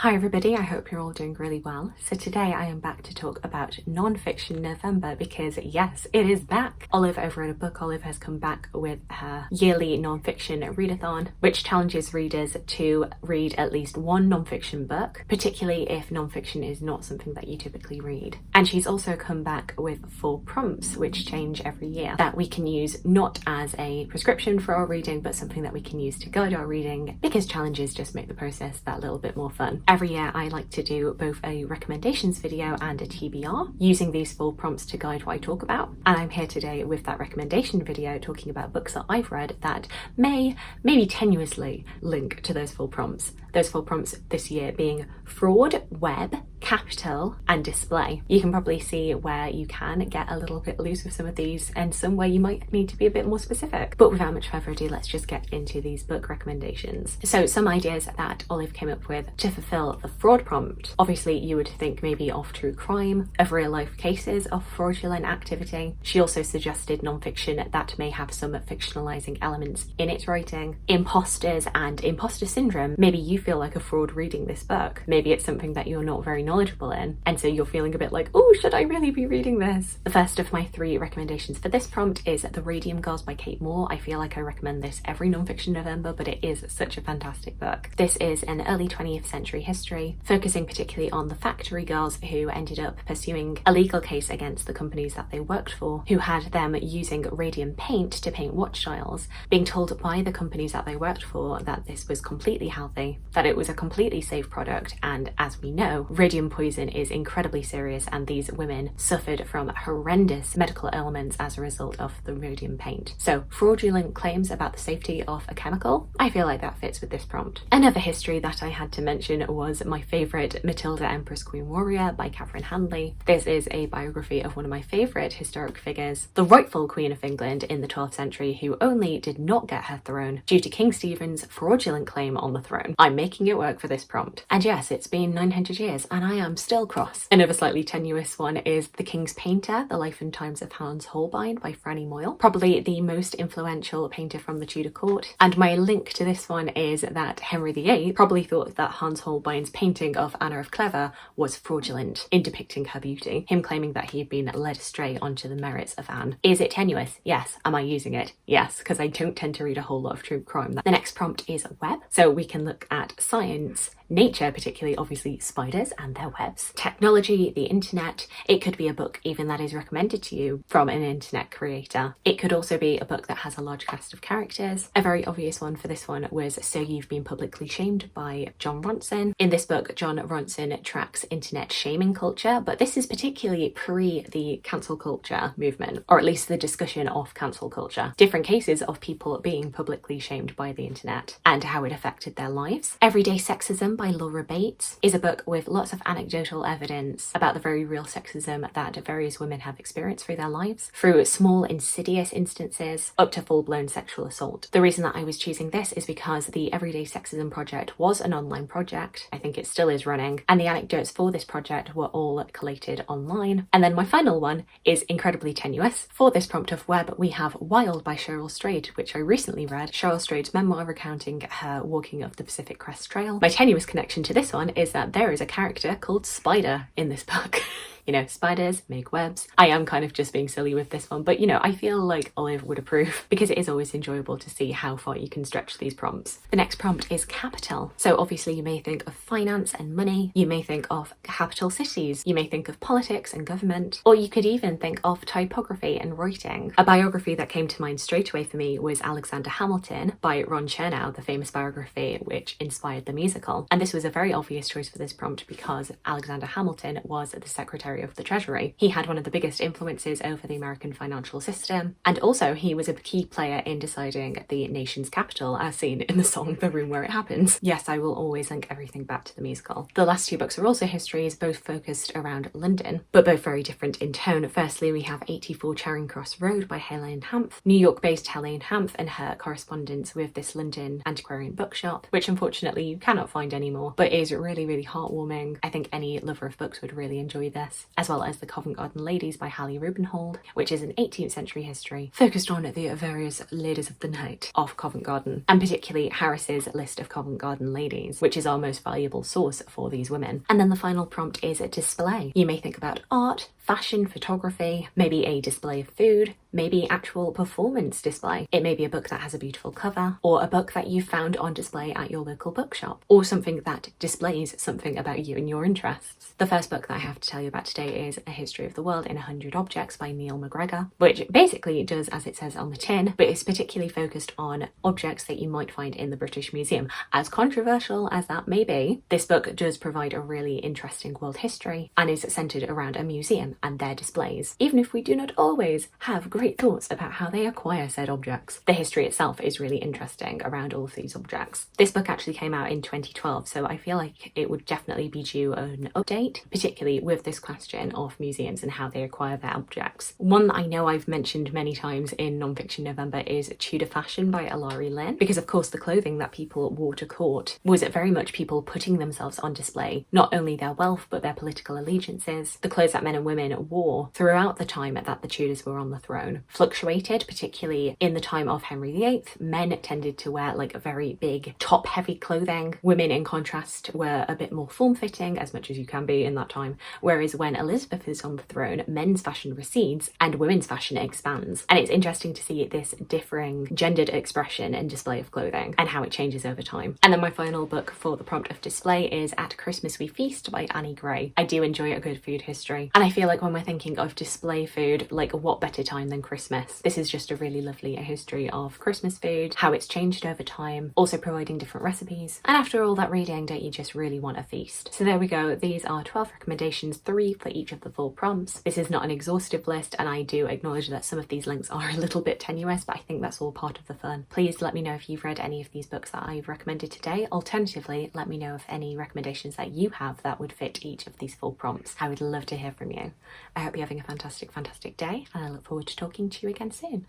Hi everybody, I hope you're all doing really well. So today I am back to talk about non-fiction November because yes, it is back. Olive over at A Book Olive has come back with her yearly non-fiction readathon, which challenges readers to read at least one non-fiction book, particularly if non-fiction is not something that you typically read. And she's also come back with 4 prompts, which change every year, that we can use not as a prescription for our reading, but something that we can use to guide our reading, because challenges just make the process that little bit more fun. Every year I like to do both a recommendations video and a TBR, using these 4 prompts to guide what I talk about. And I'm here today with that recommendation video talking about books that I've read that maybe tenuously link to those 4 prompts. Those 4 prompts this year being fraud, web, capital, and display. You can probably see where you can get a little bit loose with some of these and some where you might need to be a bit more specific. But without much further ado, let's just get into these book recommendations. So some ideas that Olive came up with to fulfill the fraud prompt. Obviously you would think maybe of true crime, of real life cases of fraudulent activity. She also suggested non-fiction that may have some fictionalizing elements in its writing. Imposters and imposter syndrome. Maybe you feel like a fraud reading this book. Maybe it's something that you're not very knowledgeable in, and so you're feeling a bit like, oh, should I really be reading this? The first of my 3 recommendations for this prompt is The Radium Girls by Kate Moore. I feel like I recommend this every non-fiction November, but it is such a fantastic book. This is an early 20th century history, focusing particularly on the factory girls who ended up pursuing a legal case against the companies that they worked for, who had them using radium paint to paint watch dials, being told by the companies that they worked for that this was completely healthy, that it was a completely safe product, and as we know, radium poison is incredibly serious, and these women suffered from horrendous medical ailments as a result of the radium paint. So fraudulent claims about the safety of a chemical, I feel like that fits with this prompt. Another history that I had to mention was my favourite, Matilda, Empress, Queen, Warrior by Hanley. This is a biography of one of my favourite historic figures, the rightful Queen of England in the 12th century, who only did not get her throne due to King Stephen's fraudulent claim on the throne. I'm making it work for this prompt. And yes, it's been 900 years and I am still cross. Another slightly tenuous one is The King's Painter, The Life and Times of Hans Holbein by Frannie Moyle, probably the most influential painter from the Tudor court. And my link to this one is that Henry VIII probably thought that Hans Holbein's painting of Anna of Clever was fraudulent in depicting her beauty, him claiming that he had been led astray onto the merits of Anne. Is it tenuous? Yes. Am I using it? Yes, because I don't tend to read a whole lot of true crime. The next prompt is web, so we can look at science, nature, particularly obviously spiders and their webs, technology, the internet. It could be a book even that is recommended to you from an internet creator. It could also be a book that has a large cast of characters. A very obvious one for this one was So You've Been Publicly Shamed by Jon Ronson. In this book, Jon Ronson tracks internet shaming culture, but this is particularly pre the cancel culture movement, or at least the discussion of cancel culture. Different cases of people being publicly shamed by the internet and how it affected their lives. Everyday Sexism by Laura Bates is a book with lots of anecdotal evidence about the very real sexism that various women have experienced through their lives, through small insidious instances up to full-blown sexual assault. The reason that I was choosing this is because the Everyday Sexism project was an online project. I think it still is running, and the anecdotes for this project were all collated online. And then my final one is incredibly tenuous. For this prompt of web, we have Wild by Cheryl Strayed, which I recently read. Cheryl Strayed's memoir recounting her walking of the Pacific Crest Trail. My tenuous connection to this one is that there is a character called Spider in this book. You know, spiders make webs. I am kind of just being silly with this one, but you know, I feel like Olive would approve because it is always enjoyable to see how far you can stretch these prompts. The next prompt is capital. So obviously you may think of finance and money, you may think of capital cities, you may think of politics and government, or you could even think of typography and writing. A biography that came to mind straight away for me was Alexander Hamilton by Chernow, the famous biography which inspired the musical. And this was a very obvious choice for this prompt because Alexander Hamilton was the Secretary of the Treasury. He had one of the biggest influences over the American financial system, and also he was a key player in deciding the nation's capital, as seen in the song The Room Where It Happens. Yes, I will always link everything back to the musical. The last 2 books are also histories, both focused around London, but both very different in tone. Firstly, we have 84 Charing Cross Road by Helene Hanff, New York-based Helene Hanff and her correspondence with this London antiquarian bookshop, which unfortunately you cannot find anymore, but is really, really heartwarming. I think any lover of books would really enjoy this. as well as The Covent Garden Ladies by Hallie Rubenhold, which is an 18th century history focused on the various ladies of the night of Covent Garden, and particularly Harris's list of Covent Garden ladies, which is our most valuable source for these women. And then the final prompt is a display. You may think about art, fashion, photography, maybe a display of food, maybe actual performance display. It may be a book that has a beautiful cover, or a book that you found on display at your local bookshop, or something that displays something about you and your interests. The first book that I have to tell you about today is A History of the World in 100 Objects by MacGregor, which basically does as it says on the tin, but is particularly focused on objects that you might find in the British Museum. As controversial as that may be, this book does provide a really interesting world history and is centred around a museum and their displays, even if we do not always have great thoughts about how they acquire said objects. The history itself is really interesting around all of these objects. This book actually came out in 2012, so I feel like it would definitely be due an update, particularly with this question of museums and how they acquire their objects. One that I know I've mentioned many times in Non-Fiction November is Tudor Fashion by Eleri Lynn, because of course the clothing that people wore to court was very much people putting themselves on display, not only their wealth but their political allegiances. The clothes that men and women wore throughout the time that the Tudors were on the throne fluctuated, particularly in the time of Henry VIII. Men tended to wear like a very big top heavy clothing. Women in contrast were a bit more form-fitting, as much as you can be in that time, whereas when Elizabeth is on the throne, men's fashion recedes and women's fashion expands. And it's interesting to see this differing gendered expression and display of clothing and how it changes over time. And then my final book for the prompt of display is At Christmas We Feast by Annie Gray. I do enjoy a good food history, and I feel like when we're thinking of display food, like what better time than Christmas? This is just a really lovely history of Christmas food, how it's changed over time, also providing different recipes. And after all that reading, don't you just really want a feast? So there we go. These are 12 recommendations, 3 for each of the 4 prompts. This is not an exhaustive list, and I do acknowledge that some of these links are a little bit tenuous, but I think that's all part of the fun. Please let me know if you've read any of these books that I've recommended today. Alternatively, let me know of any recommendations that you have that would fit each of these 4 prompts. I would love to hear from you. I hope you're having a fantastic day, and I look forward to talking to you again soon.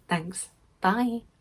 Thanks. Bye.